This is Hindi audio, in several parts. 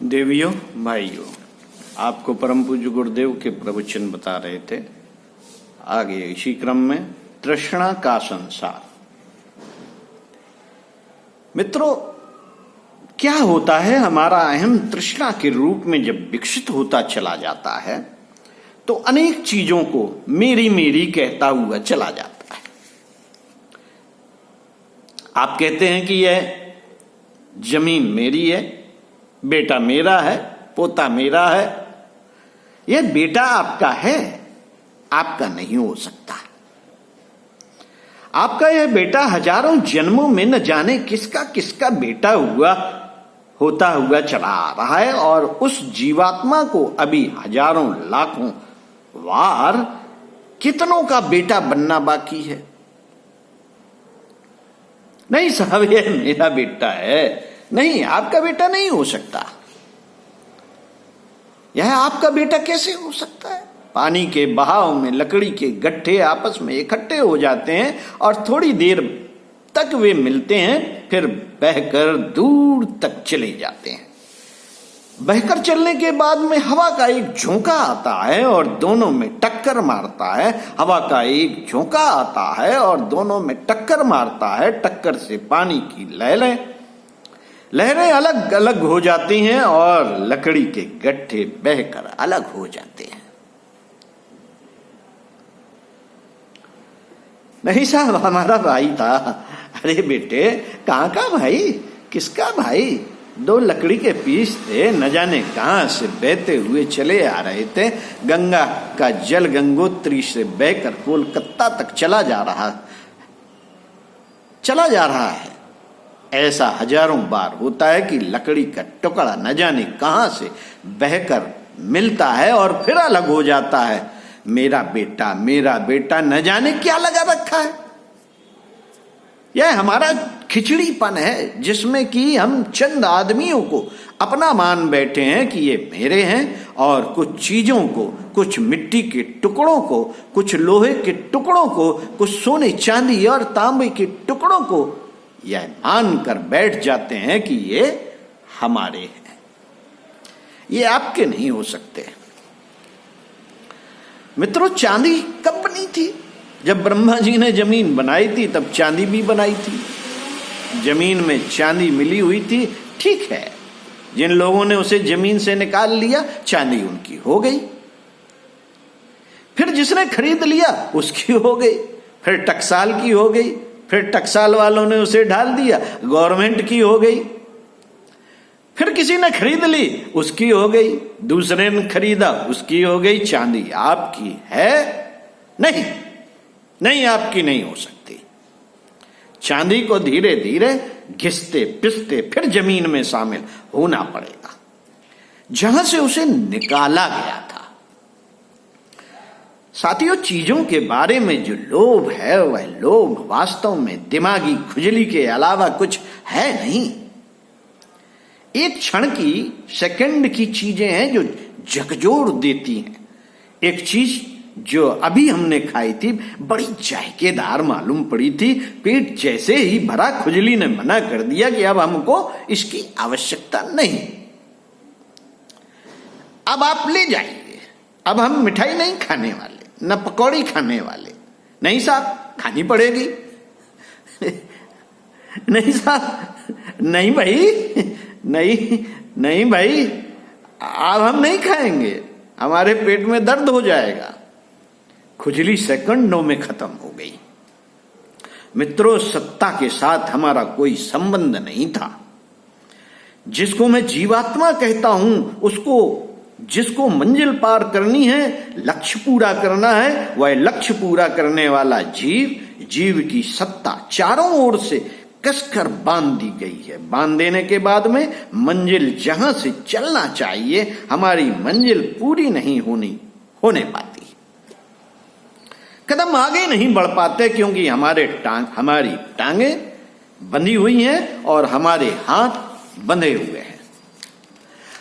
देवियों भाइयों, आपको परम पूज्य गुरुदेव के प्रवचन बता रहे थे। आगे इसी क्रम में तृष्णा का संसार। मित्रों, क्या होता है, हमारा अहम तृष्णा के रूप में जब विकसित होता चला जाता है तो अनेक चीजों को मेरी मेरी कहता हुआ चला जाता है। आप कहते हैं कि यह जमीन मेरी है, बेटा मेरा है, पोता मेरा है। यह बेटा आपका है, आपका नहीं हो सकता। आपका यह बेटा हजारों जन्मों में न जाने किसका किसका बेटा होता हुआ चला आ रहा है, और उस जीवात्मा को अभी हजारों लाखों वार कितनों का बेटा बनना बाकी है। नहीं साहब, यह मेरा बेटा है। नहीं, आपका बेटा नहीं हो सकता। यह आपका बेटा कैसे हो सकता है? पानी के बहाव में लकड़ी के गट्ठे आपस में इकट्ठे हो जाते हैं और थोड़ी देर तक वे मिलते हैं, फिर बहकर दूर तक चले जाते हैं। बहकर चलने के बाद में हवा का एक झोंका आता है और दोनों में टक्कर मारता है। हवा का एक झोंका आता है और दोनों में टक्कर मारता है। टक्कर से पानी की लहरें अलग अलग हो जाती हैं और लकड़ी के गट्ठे बहकर अलग हो जाते हैं। नहीं साहब, हमारा भाई था। अरे बेटे, कहां का भाई, किसका भाई? दो लकड़ी के पीस थे, न जाने कहां से बहते हुए चले आ रहे थे। गंगा का जल गंगोत्री से बहकर कोलकाता तक चला जा रहा है। ऐसा हजारों बार होता है कि लकड़ी का टुकड़ा न जाने कहां से बहकर मिलता है और फिर अलग हो जाता है। मेरा बेटा न जाने क्या लगा रखा है। यह हमारा खिचड़ीपन है, जिसमें कि हम चंद आदमियों को अपना मान बैठे हैं कि ये मेरे हैं, और कुछ चीजों को, कुछ मिट्टी के टुकड़ों को, कुछ लोहे के टुकड़ों को, कुछ सोने चांदी और तांबे के टुकड़ों को यह मान कर बैठ जाते हैं कि ये हमारे हैं। ये आपके नहीं हो सकते। मित्रों, चांदी कब बनी थी? जब ब्रह्मा जी ने जमीन बनाई थी तब चांदी भी बनाई थी। जमीन में चांदी मिली हुई थी, ठीक है। जिन लोगों ने उसे जमीन से निकाल लिया, चांदी उनकी हो गई। फिर जिसने खरीद लिया उसकी हो गई, फिर टकसाल की हो गई, फिर टकसाल वालों ने उसे ढाल दिया, गवर्नमेंट की हो गई। फिर किसी ने खरीद ली, उसकी हो गई। दूसरे ने खरीदा, उसकी हो गई। चांदी आपकी है? नहीं, आपकी नहीं हो सकती। चांदी को धीरे धीरे घिसते पिसते फिर जमीन में शामिल होना पड़ेगा, जहां से उसे निकाला गया था। साथियों, चीजों के बारे में जो लोभ है, वह लोभ वास्तव में दिमागी खुजली के अलावा कुछ है नहीं। एक क्षण की, सेकंड की चीजें हैं जो झकझोर देती हैं। एक चीज जो अभी हमने खाई थी, बड़ी जायकेदार मालूम पड़ी थी। पेट जैसे ही भरा, खुजली ने मना कर दिया कि अब हमको इसकी आवश्यकता नहीं। अब आप ले जाइए। अब हम मिठाई नहीं खाने वाले, न पकौड़ी खाने वाले। नहीं साहब, खानी पड़ेगी। नहीं साहब, नहीं भाई, नहीं भाई, अब हम नहीं खाएंगे, हमारे पेट में दर्द हो जाएगा। खुजली सेकंडों में खत्म हो गई। मित्रों, सत्ता के साथ हमारा कोई संबंध नहीं था। जिसको मैं जीवात्मा कहता हूं, जिसको मंजिल पार करनी है, लक्ष्य पूरा करना है, वह लक्ष्य पूरा करने वाला जीव की सत्ता चारों ओर से कसकर बांध दी गई है। बांध देने के बाद में मंजिल जहां से चलना चाहिए, हमारी मंजिल पूरी नहीं होने पाती। कदम आगे नहीं बढ़ पाते, क्योंकि हमारी टांगे बंधी हुई हैं और हमारे हाथ बंधे हुए हैं।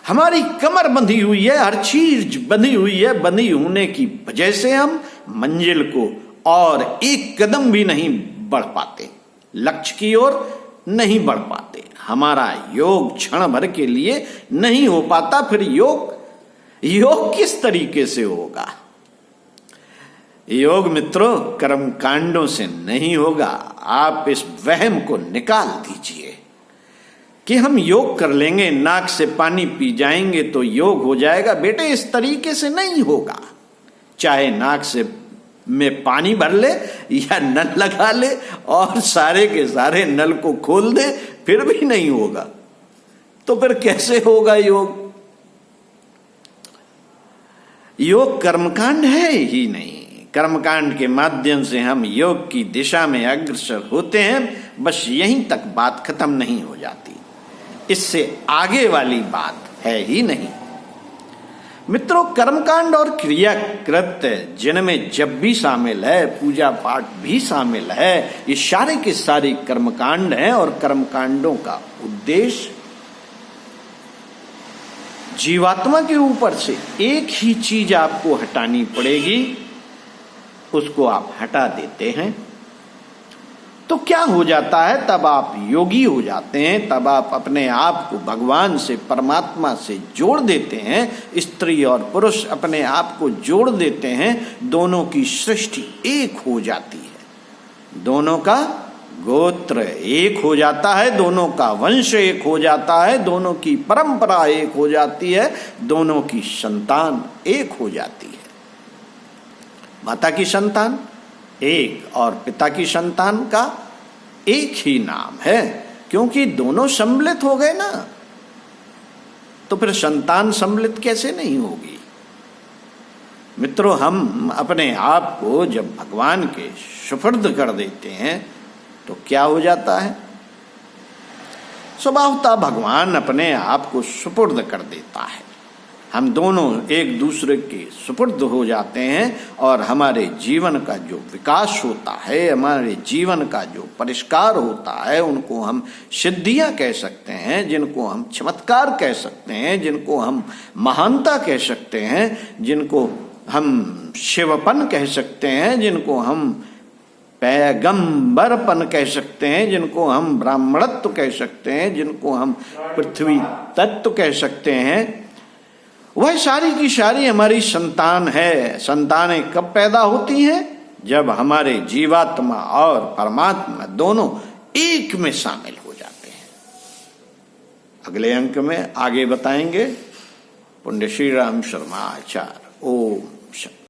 हमारी कमर बंधी हुई है, हर चीज बंधी हुई है। बंधी होने की वजह से हम मंजिल को और एक कदम भी नहीं बढ़ पाते, लक्ष्य की ओर नहीं बढ़ पाते। हमारा योग क्षण भर के लिए नहीं हो पाता, फिर योग किस तरीके से होगा? योग मित्रों कर्म कांडों से नहीं होगा। आप इस वहम को निकाल दीजिए कि हम योग कर लेंगे, नाक से पानी पी जाएंगे तो योग हो जाएगा। बेटे इस तरीके से नहीं होगा। चाहे नाक से में पानी भर ले या नल लगा ले और सारे के सारे नल को खोल दे, फिर भी नहीं होगा। तो फिर कैसे होगा योग? योग कर्मकांड है ही नहीं। कर्मकांड के माध्यम से हम योग की दिशा में अग्रसर होते हैं, बस यहीं तक बात खत्म नहीं हो जाती। इससे आगे वाली बात है ही नहीं। मित्रों कर्मकांड और क्रिया कृत्य जिनमें जब भी शामिल है, पूजा पाठ भी शामिल है, ये सारे के सारे कर्मकांड हैं। और कर्मकांडों का उद्देश्य जीवात्मा के ऊपर से एक ही चीज आपको हटानी पड़ेगी, उसको आप हटा देते हैं तो क्या हो जाता है? तब आप योगी हो जाते हैं, तब आप अपने आप को भगवान से, परमात्मा से जोड़ देते हैं। स्त्री और पुरुष अपने आप को जोड़ देते हैं, दोनों की सृष्टि एक हो जाती है, दोनों का गोत्र एक हो जाता है, दोनों का वंश एक हो जाता है, दोनों की परंपरा एक हो जाती है, दोनों की संतान एक हो जाती है। माता की संतान एक और पिता की संतान का एक ही नाम है, क्योंकि दोनों सम्मिलित हो गए ना। तो फिर संतान सम्मिलित कैसे नहीं होगी? मित्रों हम अपने आप को जब भगवान के सुपुर्द कर देते हैं तो क्या हो जाता है? स्वभावतः भगवान अपने आप को सुपुर्द कर देता है, हम दोनों एक दूसरे के सुपुर्द हो जाते हैं और हमारे जीवन का जो विकास होता है, हमारे जीवन का जो परिष्कार होता है, उनको हम सिद्धियां कह सकते हैं, जिनको हम चमत्कार कह सकते हैं, जिनको हम महानता कह सकते हैं, जिनको हम शिवपन कह सकते हैं, जिनको हम पैगंबरपन कह सकते हैं, जिनको हम ब्राह्मणत्व कह सकते हैं, जिनको हम पृथ्वी तत्व कह सकते हैं, वह सारी की सारी हमारी संतान है। संतानें कब पैदा होती हैं? जब हमारे जीवात्मा और परमात्मा दोनों एक में शामिल हो जाते हैं। अगले अंक में आगे बताएंगे। पुण्य श्री राम शर्मा आचार्य। ओम शांति।